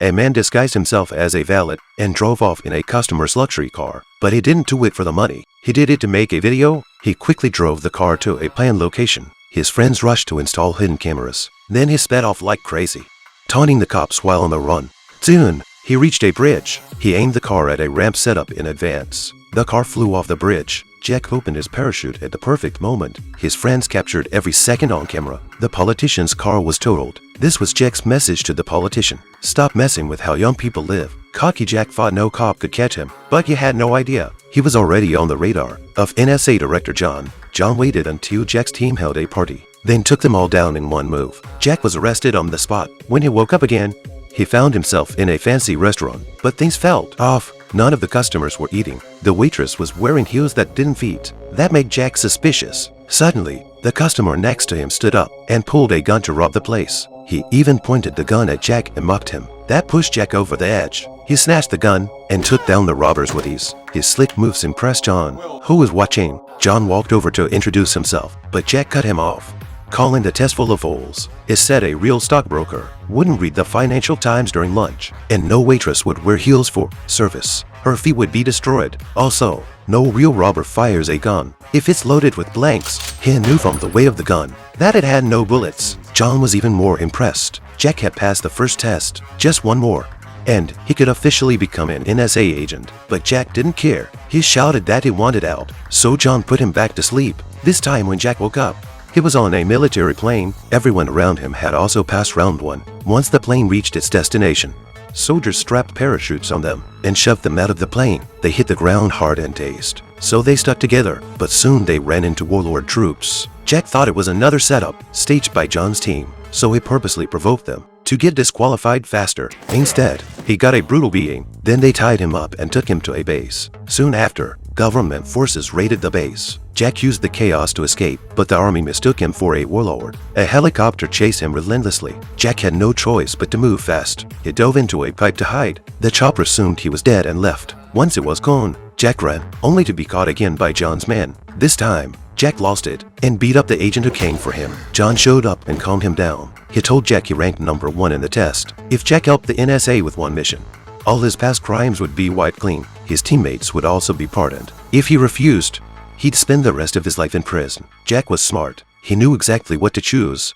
A man disguised himself as a valet and drove off in a customer's luxury car. But he didn't do it for the money. He did it to make a video. He quickly drove the car to a planned location. His friends rushed to install hidden cameras. Then he sped off like crazy, taunting the cops while on the run. Soon, he reached a bridge. He aimed the car at a ramp set up in advance. The car flew off the bridge. Jack opened his parachute at the perfect moment. His friends captured every second on camera. The politician's car was totaled. This was Jack's message to the politician. Stop messing with how young people live. Cocky Jack thought no cop could catch him, but he had no idea. He was already on the radar of NSA Director John. John waited until Jack's team held a party, then took them all down in one move. Jack was arrested on the spot. When he woke up again, he found himself in a fancy restaurant, but things felt off. None of the customers were eating. The waitress was wearing heels that didn't fit. That made Jack suspicious. Suddenly, the customer next to him stood up and pulled a gun to rob the place. He even pointed the gun at Jack and mocked him. That pushed Jack over the edge. He snatched the gun and took down the robbers with ease. His slick moves impressed John, who was watching. John walked over to introduce himself, but Jack cut him off, calling the test full of fools. It said a real stockbroker wouldn't read the Financial Times during lunch, and no waitress would wear heels for service. Her feet would be destroyed. Also, no real robber fires a gun if it's loaded with blanks. He knew from the way of the gun that it had no bullets. John was even more impressed. Jack had passed the first test, just one more, and he could officially become an NSA agent. But Jack didn't care. He shouted that he wanted out, so John put him back to sleep. This time when Jack woke up, he was on a military plane. Everyone around him had also passed round one. Once the plane reached its destination, soldiers strapped parachutes on them and shoved them out of the plane. They hit the ground hard and dazed, so they stuck together, but soon they ran into warlord troops. Jack thought it was another setup staged by John's team, so he purposely provoked them to get disqualified faster. Instead, he got a brutal beating. Then they tied him up and took him to a base. Soon after, government forces raided the base. Jack used the chaos to escape, but the army mistook him for a warlord. A helicopter chased him relentlessly. Jack had no choice but to move fast. He dove into a pipe to hide. The chopper assumed he was dead and left. Once it was gone, Jack ran, only to be caught again by John's men. This time, Jack lost it and beat up the agent who came for him. John showed up and calmed him down. He told Jack he ranked #1 in the test. If Jack helped the NSA with one mission, all his past crimes would be wiped clean. His teammates would also be pardoned. If he refused, he'd spend the rest of his life in prison. Jack was smart. He knew exactly what to choose.